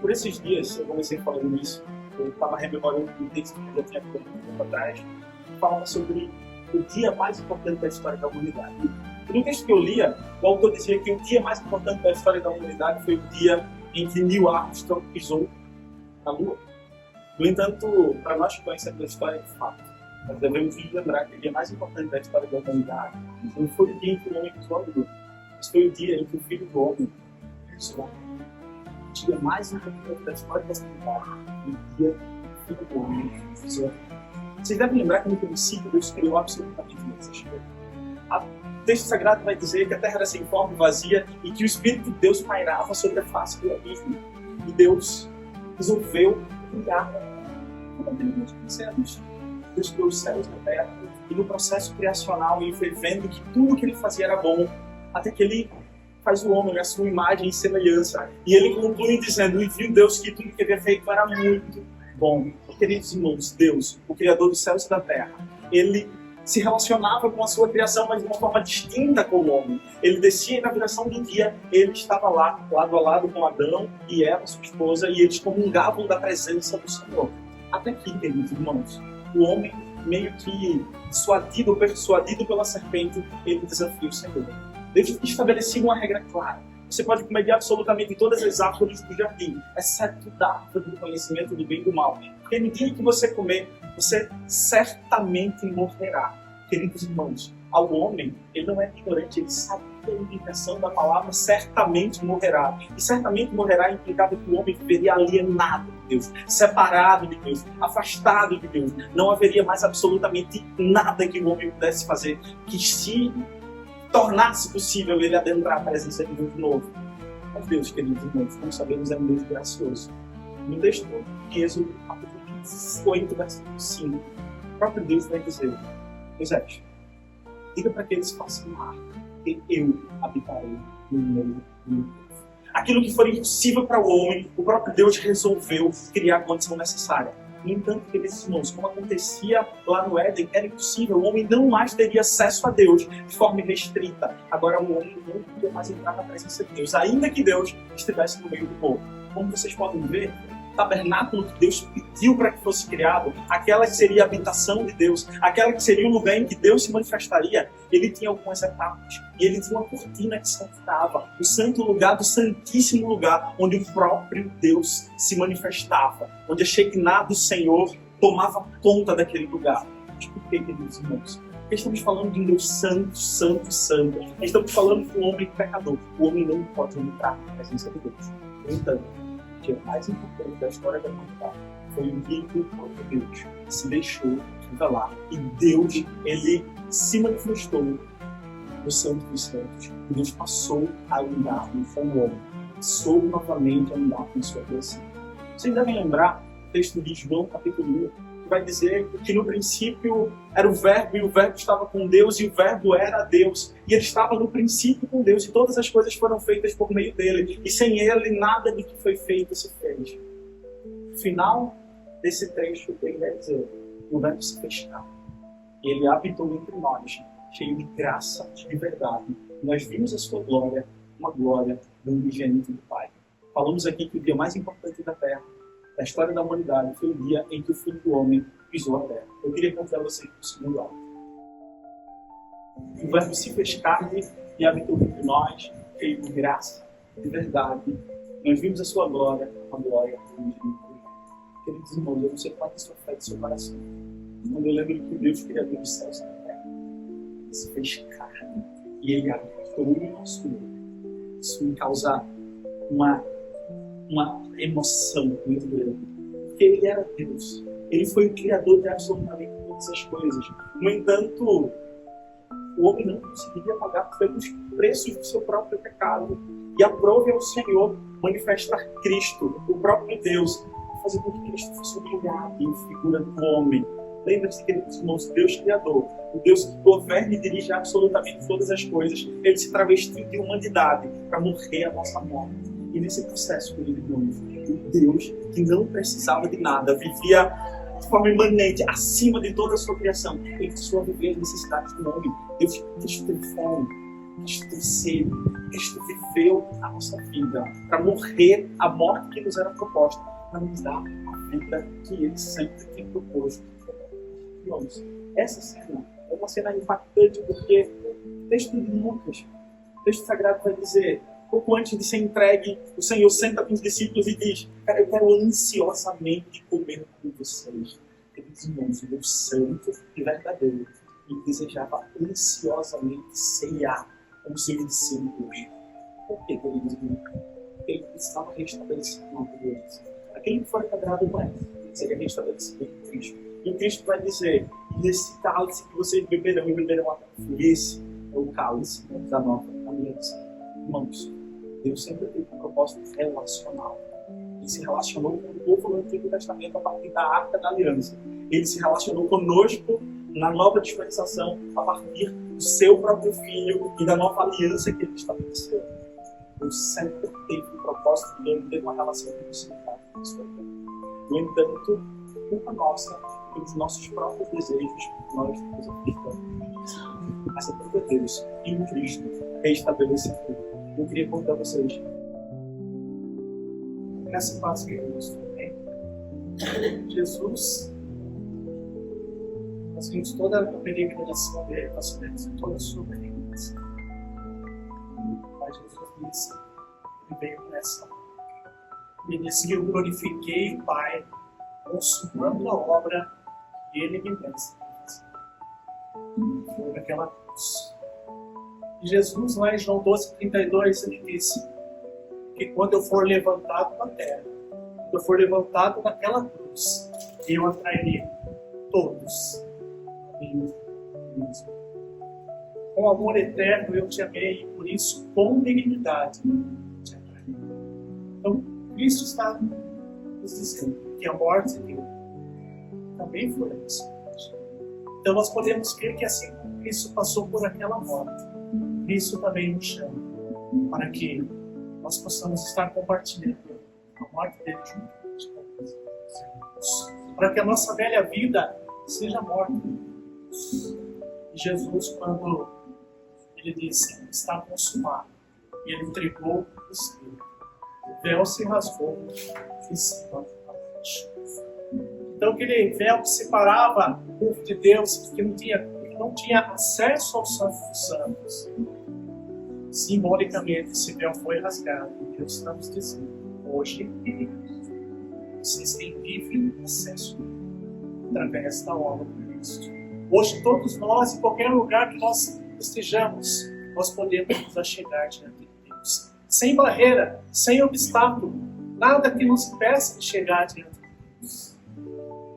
Por esses dias, eu comecei falando isso, eu estava rememorando um texto que eu já tinha lido um tempo atrás, que falava sobre o dia mais importante da história da humanidade. E no texto que eu lia, o autor dizia que o dia mais importante da história da humanidade foi o dia em que Neil Armstrong pisou na Lua. No entanto, para nós que conhecemos a história de fato, nós devemos nos lembrar que o dia mais importante da história da humanidade não foi o dia em que o homem pisou na Lua, mas foi o dia em que o Filho do Homem pisou. O dia mais importante da história da humanidade foi o dia em que o Filho do Homem pisou. Vocês devem lembrar que no princípio Deus criou absolutamente todas as coisas. O texto sagrado vai dizer que a terra era sem forma e vazia e que o Espírito de Deus pairava sobre a face do abismo. E Deus resolveu criar tudo aquilo que nós conhecemos. Deus criou os céus e a terra e no processo criacional ele foi vendo que tudo que ele fazia era bom, até que ele faz o homem a sua imagem e semelhança. E ele conclui dizendo, e viu Deus que tudo que havia feito era muito bom. Queridos irmãos, Deus, o Criador dos céus e da terra, ele se relacionava com a sua criação, mas de uma forma distinta com o homem. Ele descia e na viração do dia, ele estava lá, lado a lado com Adão e Eva, sua esposa, e eles comungavam da presença do Senhor. Até aqui, queridos irmãos, o homem, meio que persuadido pela serpente, ele desafia o Senhor. Deus estabelecia uma regra clara. Você pode comer de absolutamente todas as árvores do jardim, exceto da árvore do conhecimento do bem e do mal. Porque no dia que você comer, você certamente morrerá. Queridos irmãos, ao homem, ele não é ignorante, ele sabe a implicação da palavra certamente morrerá. E certamente morrerá implicava que o homem viveria alienado de Deus, separado de Deus, afastado de Deus. Não haveria mais absolutamente nada que o homem pudesse fazer que se tornasse possível ele adentrar a presença de Deus de novo. Mas Deus, queridos irmãos, como sabemos, é um Deus gracioso. No texto de Êxodo, capítulo 8, versículo 5, o próprio Deus vai dizer, Moisés, diga para que eles façam uma arca, que eu habitarei no meio do povo. Aquilo que for impossível para o homem, o próprio Deus resolveu criar a condição necessária. No entanto, queridos irmãos, como acontecia lá no Éden, era impossível, o homem não mais teria acesso a Deus de forma restrita. Agora o homem não podia mais entrar na presença de Deus, ainda que Deus estivesse no meio do povo. Como vocês podem ver, o tabernáculo que Deus pediu para que fosse criado, aquela que seria a habitação de Deus, aquela que seria o lugar em que Deus se manifestaria, ele tinha algumas etapas. E ele tinha uma cortina que separava o santo lugar do santíssimo lugar, onde o próprio Deus se manifestava, onde a Shekinah do Senhor tomava conta daquele lugar. Mas por que, queridos irmãos? Porque estamos falando de um Deus santo, santo, santo. Estamos falando de um homem pecador. O homem não pode entrar na presença de Deus. No entanto, o dia mais importante da história da humanidade foi o dia em que o próprio Deus se deixou revelar. E Deus, ele se manifestou no Santo dos Santos. E Deus passou a andar com o homem. Passou novamente a andar com sua criação. Vocês devem lembrar o texto de João, capítulo 1, que vai dizer que no princípio era o Verbo, e o Verbo estava com Deus, e o Verbo era Deus. E ele estava no princípio com Deus, e todas as coisas foram feitas por meio dele. E sem ele, nada do que foi feito se fez. No final desse trecho, ele vai dizer, o Verbo se fez carne. E ele habitou entre nós, cheio de graça e de verdade. E nós vimos a sua glória, uma glória do unigênito do Pai. Falamos aqui que o dia mais importante da Terra, da história da humanidade, foi o dia em que o Filho do Homem pisou a terra. Eu queria contar a vocês o segundo ato. O Verbo se fez carne e habitou entre nós, cheio de graça, de verdade. Nós vimos a sua glória, a glória do unigênito. Queridos irmãos, eu não sei qual é a sua fé do seu coração. Quando eu lembro que o Deus Criador dos céus e da terra se fez carne e ele habitou no nosso meio. Isso me causa uma emoção muito grande. Porque ele era Deus. Ele foi o Criador de absolutamente todas as coisas. No entanto, o homem não conseguiria pagar pelos preços do seu próprio pecado. E aprove ao Senhor manifestar Cristo, o próprio Deus, fazer com que Cristo fosse humilhado em figura do homem. Lembre-se, queridos irmãos, Deus Criador, o Deus que governa e dirige absolutamente todas as coisas, ele se travestiu de humanidade para morrer a nossa morte. E nesse processo, queridos irmãos, o Deus que não precisava de nada, vivia de forma imanente, acima de toda a sua criação, ele passou a viver as necessidades do homem. Deus teve fome. Cristo teve, Cristo viveu a nossa vida para morrer a morte que nos era proposta, para nos dar a vida que Ele sempre tem proposto. Irmãos, essa cena é uma cena impactante porque o texto de Lucas, o texto sagrado vai dizer, pouco antes de ser entregue, o Senhor senta com os discípulos e diz: cara, eu quero ansiosamente comer com vocês. Queridos irmãos, o Deus santo e verdadeiro, e desejava ansiosamente ceiar com os seus discípulos. Por quê, queridos irmãos? Porque ele precisava restabelecer uma coisa. Aquele que foi quebrado não é, seria restabelecido em Cristo. E o Cristo vai dizer: esse cálice que vocês beberão e beberão até o fim, esse é o cálice da nova aliança. Irmãos, Deus sempre teve um propósito relacional. Ele se relacionou com o povo no Antigo Testamento a partir da Arca da Aliança. Ele se relacionou conosco na nova dispensação a partir do seu próprio Filho e da nova aliança que ele estabeleceu. Deus sempre teve um propósito de ter uma relação de proximidade com isso. No entanto, culpa nossa, pelos nossos próprios desejos, nós nos afastamos. Mas é por Deus, em Cristo, restabelecer tudo. Eu queria contar a vocês. Nessa fase que Jesus também, Jesus, nós vimos toda a peregrinação dele, nós vemos toda a sua peregrinação. Mas Jesus disse, ele veio para essa. Ele disse: eu glorifiquei o Pai, consumando a obra que ele me desse. Foi naquela cruz. E Jesus, lá em João 12:32, ele disse que quando eu for levantado da terra, quando eu for levantado daquela cruz, eu atrairei todos a mim mesmo. Com amor eterno eu te amei, e por isso, com dignidade, te atraí. Então, Cristo está nos dizendo que a morte dele também foi a nossa morte. Então, nós podemos crer que assim como Cristo passou por aquela morte, Cristo também nos chama para que nós possamos estar compartilhando a morte dele junto com Deus, para que a nossa velha vida seja morta. E Jesus, quando ele disse: está consumado, e ele entregou o Espírito, o véu se rasgou e se levantou. Então aquele véu que separava o povo de Deus, que não tinha acesso aos santos dos santos, simbolicamente esse véu foi rasgado. E Deus está nos dizendo: hoje vocês têm livre acesso através da obra de Cristo. Hoje todos nós, em qualquer lugar que nós estejamos, nós podemos nos achegar diante de Deus, sem barreira, sem obstáculo, nada que nos impeça de chegar diante de Deus.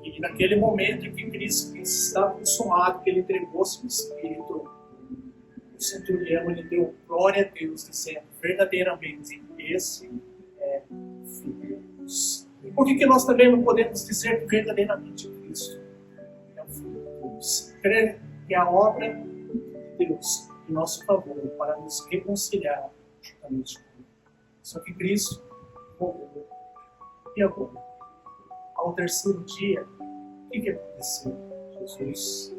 E naquele momento em que Cristo estava consumado, que ele entregou seu Espírito, o centurião, ele deu glória a Deus, dizendo: verdadeiramente, esse é o Filho de Deus. E por que nós também não podemos dizer que verdadeiramente Cristo é o Filho de Deus? Crer que a obra de Deus em nosso favor para nos reconciliar juntamente com Ele. Só que Cristo morreu. E agora? Ao terceiro dia, o que aconteceu? Jesus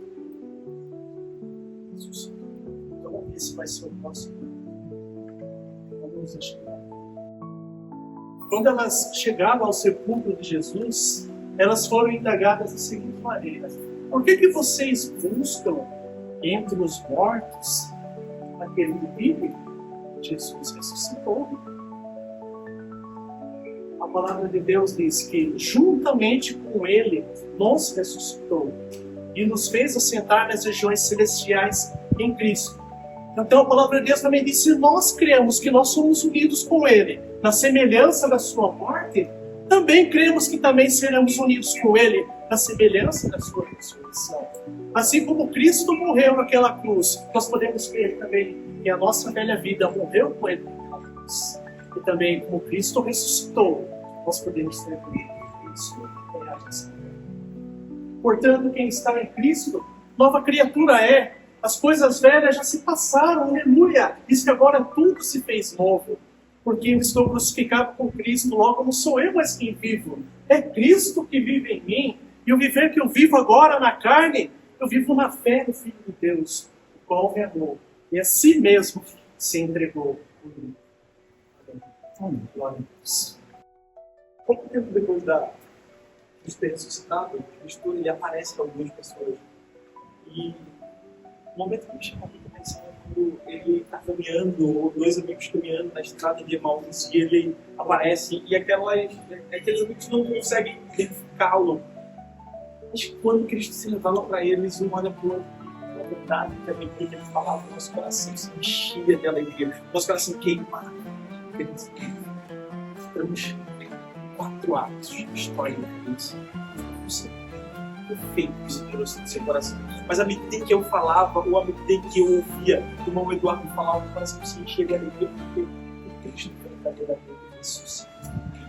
ressuscitou. Então, esse vai ser o próximo. Vamos chegar. Quando elas chegaram ao sepulcro de Jesus, elas foram indagadas da seguinte maneira: por que vocês buscam entre os mortos aquele que vive? Jesus ressuscitou. A palavra de Deus diz que juntamente com ele nos ressuscitou e nos fez assentar nas regiões celestiais em Cristo. Então a palavra de Deus também diz: se nós cremos que nós somos unidos com ele na semelhança da sua morte, também cremos que também seremos unidos com ele na semelhança da sua ressurreição. Assim como Cristo morreu naquela cruz, nós podemos crer também que a nossa velha vida morreu com ele naquela cruz. E também, como Cristo ressuscitou, nós podemos ter Cristo reais. Portanto, quem está em Cristo, nova criatura é. As coisas velhas já se passaram, aleluia. Diz que agora tudo se fez novo. Porque eu estou crucificado com Cristo, logo não sou eu mais quem vivo. É Cristo que vive em mim. E o viver que eu vivo agora na carne, eu vivo na fé do Filho de Deus, o qual me amou e a si mesmo se entregou por mim. Glória a Deus. Pouco tempo depois de ter ressuscitado, Cristo ele aparece para algumas pessoas. E o momento que me chama muita atenção é quando ele está caminhando, ou dois amigos caminhando na estrada de Emaús, e ele aparece, e aqueles amigos não conseguem identificá-lo. Mas quando Cristo se revela para eles, um olha para o outro, é verdade, que a alegria que ele falava, nosso coração se enchia de alegria, nosso coração queimava. Estamos em 4 atos de história de redenção. Perfeito que se trouxe do seu coração. Mas à medida em que eu falava, ou à medida em que eu ouvia o irmão Eduardo falar, o coração se enchia de alegria, porque Cristo verdadeiramente ressuscitou.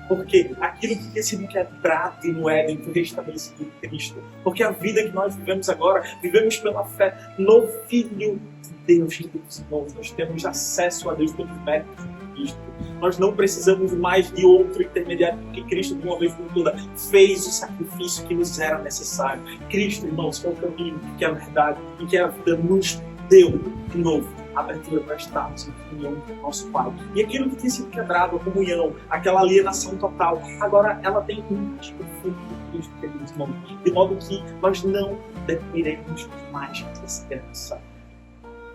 Porque aquilo que tinha sido quebrado no Éden foi restabelecido em Cristo. Porque a vida que nós vivemos agora, vivemos pela fé no Filho de Deus, queridos irmãos. Nós temos acesso a Deus pelos méritos de Cristo. Nós não precisamos mais de outro intermediário, porque Cristo, de uma vez por todas, fez o sacrifício que nos era necessário. Cristo, irmãos, que é o caminho, que é a verdade e que é a vida, nos deu de novo a abertura para estarmos em comunhão com o nosso Pai. E aquilo que tinha sido quebrado, a comunhão, aquela alienação total, agora ela tem um mais profundo de Cristo, queridos irmãos, de modo que nós não dependeremos mais dessa herança.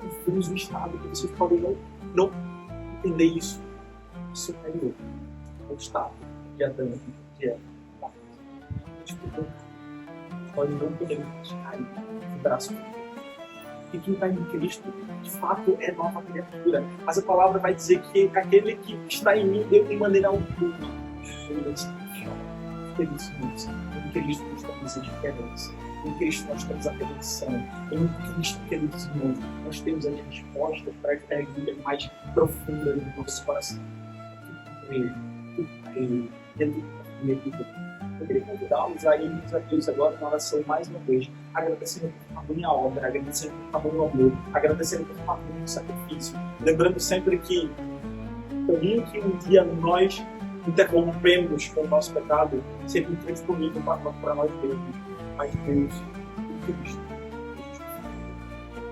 Vivemos um estado que vocês podem não entender isso superior ao estado de Adão e de Eva. Nós não podemos cair de braço. E quem está em Cristo, de fato, é nova criatura. Mas a palavra vai dizer que aquele que está em mim, eu de maneira alguma. Felizmente, em Cristo nós temos a diferença. Em Cristo nós temos a redenção. Em Cristo, queridos irmãos, nós temos as respostas para a pergunta mais profunda do nosso coração. Eu queria convidá-los a irmos a Deus agora na oração mais uma vez, agradecendo por tamanha obra, agradecendo por tamanho amor, agradecendo por tamanho sacrifício. Lembrando sempre que o caminho que um dia nós interrompemos com o nosso pecado seria intransponível para nós mesmos, mas Deus e Cristo.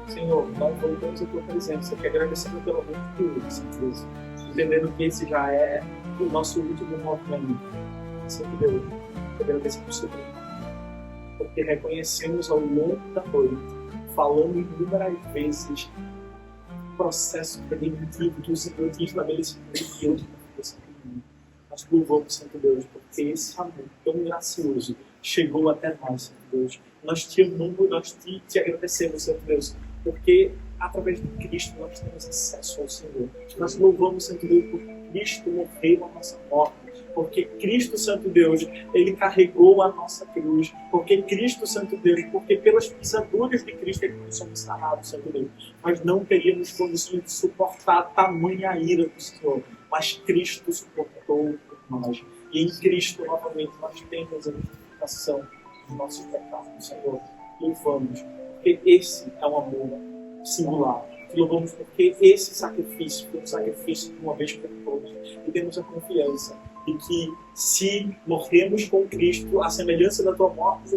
Senhor, nós voltamos a tua presença, que agradecendo pelo amor de Deus, entendendo que esse já é o nosso último movimento. Senhor Deus, eu agradeço por seu trabalho, porque reconhecemos ao longo da noite, falando inúmeras vezes, o processo redentivo que o Senhor tinha estabelecido diante da nossa vida. Nós louvamos, Santo Deus, porque esse amor tão gracioso chegou até nós, Santo Deus. Nós te amamos, nós te agradecemos, Santo Deus, porque através de Cristo nós temos acesso ao Senhor. Nós louvamos, Santo Deus, porque Cristo morreu a nossa morte, porque Cristo, Santo Deus, Ele carregou a nossa cruz, porque Cristo, Santo Deus, porque pelas pisaduras de Cristo é que nós somos sarados, Santo Deus. Nós não teríamos condições de suportar a tamanha ira do Senhor, mas Cristo suportou por nós. E em Cristo, novamente, nós temos a justificação dos nossos pecados, Senhor. Louvamos, porque esse é um amor singular. Louvamos porque esse sacrifício foi um sacrifício de uma vez por todas. E temos a confiança de que se morremos com Cristo, a semelhança da tua morte,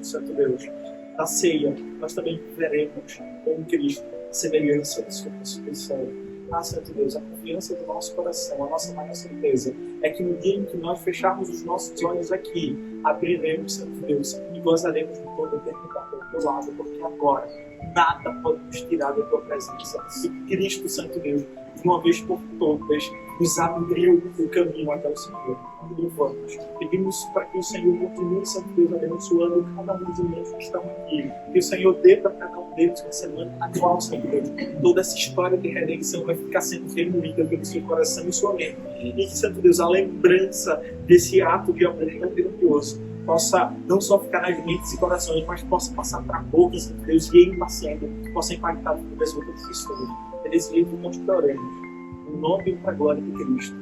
Santo Deus, na ceia, nós também viveremos com Cristo, a semelhança da sua ressurreição. Santo Deus, a confiança do nosso coração, a nossa maior certeza é que no dia em que nós fecharmos os nossos olhos aqui, abriremos, Santo Deus, e gozaremos de toda a eternidade ao teu lado, porque agora nada pode nos tirar da tua presença. E Cristo, Santo Deus, de uma vez por todas, nos abriu o caminho até o Senhor. Louvamos. Pedimos para que o Senhor continue, Santo Deus, abençoando cada um dos irmãos que estão aqui. Que o Senhor dê para cada um deles na semana atual, Senhor Deus. Toda essa história de redenção vai ficar sendo removida pelo seu coração e sua mente. E que, Santo Deus, a lembrança desse ato de amor tão grandioso possa não só ficar nas mentes e corações, mas possa passar para a boca, Santo Deus, e em passando, possa impactar todas as outras pessoas. É desse jeito que nós te oramos. No nome e para a glória de Cristo.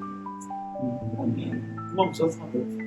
Amém. Vamos, outra vez.